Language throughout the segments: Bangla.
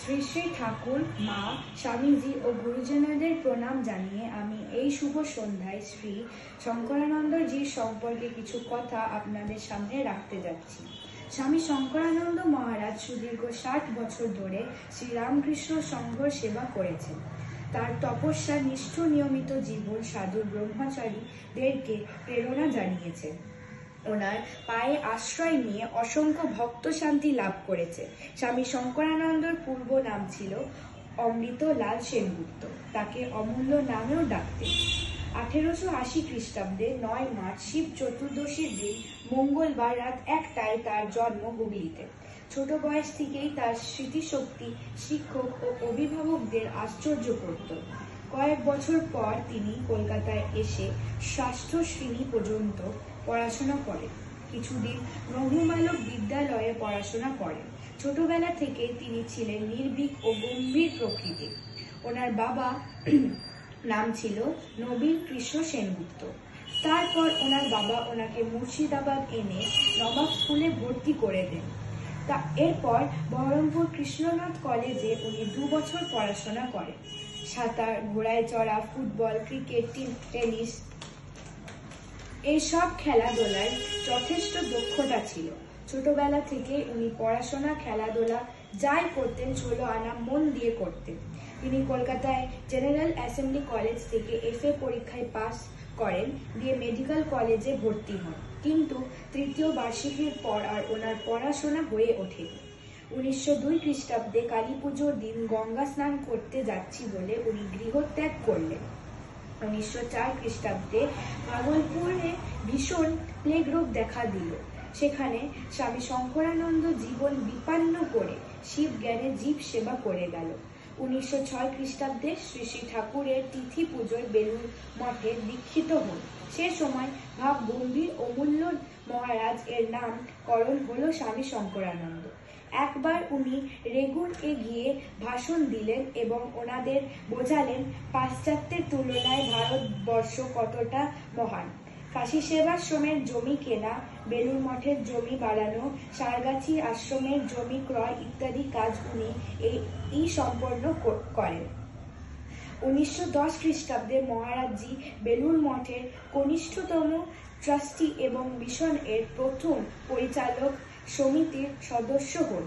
শ্রী শ্রী ঠাকুর, মা, স্বামীজি ও গুরুজনদের প্রণাম জানিয়ে আমি এই শুভ সন্ধ্যায় শ্রী শঙ্করানন্দজির সম্পর্কে কিছু কথা আপনাদের সামনে রাখতে যাচ্ছি। স্বামী শঙ্করানন্দ মহারাজ সুদীর্ঘ 60 বছর ধরে শ্রীরামকৃষ্ণ সংঘর সেবা করেছেন। তার তপস্যা, নিষ্ঠ নিয়মিত জীবন সাধু ব্রহ্মচারীদেরকে প্রেরণা জানিয়েছে। ওনার পায়ে আশ্রয় নিয়ে অসংখ্য ভক্ত শান্তি লাভ করেছে। স্বামী শঙ্করানন্দর পূর্ব নাম ছিল অমৃতলাল সেনগুপ্ত। তাকে অমূল্য নামেও ডাকতেন। 1880 খ্রিস্টাব্দে 9 মার্চ শিব চতুর্দশীর দিন মঙ্গলবার রাত 1টায় তার জন্ম হুগলিতে। ছোট বয়স থেকেই তার স্মৃতিশক্তি শিক্ষক ও অভিভাবকদের আশ্চর্য করত। কয়েক বছর পর তিনি কলকাতায় এসে ষষ্ঠ শ্রেণী পর্যন্ত পড়াশোনা করেন। কিছুদিন ব্রহ্মবালক বিদ্যালয়ে পড়াশোনা করেন। ছোটবেলা থেকে তিনি ছিলেন নির্ভীক ও গম্ভীর প্রকৃতির। ওনার বাবা নাম ছিল নবীন কৃষ্ণ সেনগুপ্ত। তারপর ওনার বাবা ওনাকে মুর্শিদাবাদ এনে নবাব স্কুলে ভর্তি করে দেন। এরপর বহরমপুর কৃষ্ণনাথ কলেজে উনি 2 বছর পড়াশোনা করেন। সাঁতার, ঘোড়ায় চড়া, ফুটবল, ক্রিকেট, টেনিস এইসব খেলাধুলায় যথেষ্ট দক্ষতা ছিল। ছোটবেলা থেকে উনি পড়াশোনা, খেলাধুলা যাই করতেন 16 আনা মন দিয়ে করতেন। তিনি কলকাতায় জেনারেল অ্যাসেম্বলি কলেজ থেকে FA পরীক্ষায় পাস করেন, দিয়ে মেডিকেল কলেজে ভর্তি হন। কিন্তু তৃতীয় বার্ষিকীর পর আর ওনার পড়াশোনা হয়ে ওঠেনি। 1902 খ্রিস্টাব্দে কালী পুজোর দিন গঙ্গা স্নান করতে যাচ্ছি বলে উনি গৃহত্যাগ করলেন। 1904 খ্রিস্টাব্দে ভাগলপুরে ভীষণ প্লেগ রোগ দেখা দিল। সেখানে স্বামী শঙ্করানন্দ জীবন বিপন্ন করে শিব জ্ঞানে জীব সেবা করে গেল। 1906 খ্রিস্টাব্দে শ্রী শ্রী ঠাকুরের তিথি পুজোয় বেলুর মঠে দীক্ষিত হন। সে সময় ভাব গম্ভীর অমূল্য মহারাজ এর নামকরণ হলো স্বামী শঙ্করানন্দ। একবার উনি রেগুন এ গিয়ে ভাষণ দিলেন এবং ওনাদের বোঝালেন পাশ্চাত্যের তুলনায় ভারতবর্ষ কতটা মহান। কাশী সেবাশ্রমের জমি কেনা, বেলুর মঠের জমি বাড়ানো, সারগাছি আশ্রমের জমি ক্রয় ইত্যাদি কাজ উনি এই সম্পন্ন করেন। 1910 খ্রিস্টাব্দে মহারাজজি বেলুর মঠের কনিষ্ঠতম ট্রাস্টি এবং মিশন এর প্রথম পরিচালক সমিতির সদস্য হন।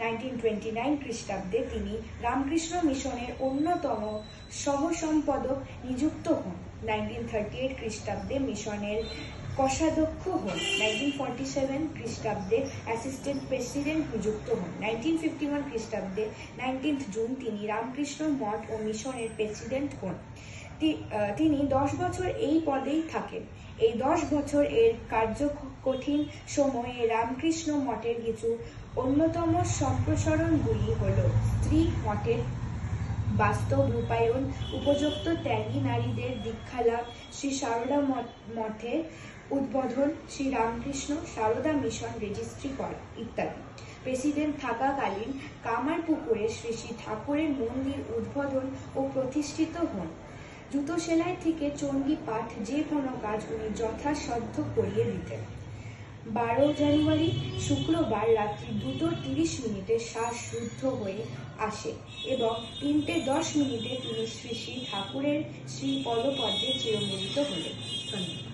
1929 খ্রিস্টাব্দে তিনি রামকৃষ্ণ মিশনের অন্যতম সহ-সম্পাদক নিযুক্ত হন। 1938 খ্রিস্টাব্দে মিশনের কোষাধ্যক্ষ হন। 1947 খ্রিস্টাব্দে অ্যাসিস্ট্যান্ট প্রেসিডেন্ট নিযুক্ত হন। 1951 খ্রিস্টাব্দে 19 জুন তিনি রামকৃষ্ণ মঠ ও মিশনের প্রেসিডেন্ট হন। তিনি 10 বছর এই পদেই থাকেন। এই 10 বছর এর কার্যকঠিন সময়ে রামকৃষ্ণ মঠের কিছু অন্যতম সম্প্রসারণগুলি হল স্ত্রী মঠের বাস্তব রূপায়ণ, উপযুক্ত ত্যাগী নারীদের দীক্ষালাভ, শ্রী সারদা মঠের উদ্বোধন, শ্রী রামকৃষ্ণ সারদা মিশন রেজিস্ট্রি করা ইত্যাদি। প্রেসিডেন্ট থাকাকালীন কামারপুকুরে শ্রী শ্রী ঠাকুরের মন্দির উদ্বোধন ও প্রতিষ্ঠিত হন। জুতো সেলাই থেকে চণ্ডী পাঠ যে কোনো কাজ উনি যথাসাধ্য করিয়ে দিতেন। 12 জানুয়ারি শুক্রবার রাত্রি 2:30 শ্বাস রুদ্ধ হয়ে আসে এবং 3:10 তিনি শ্রী শ্রী ঠাকুরের শ্রী পদপদ্মে চিরমিলিত হলেন। ধন্যবাদ।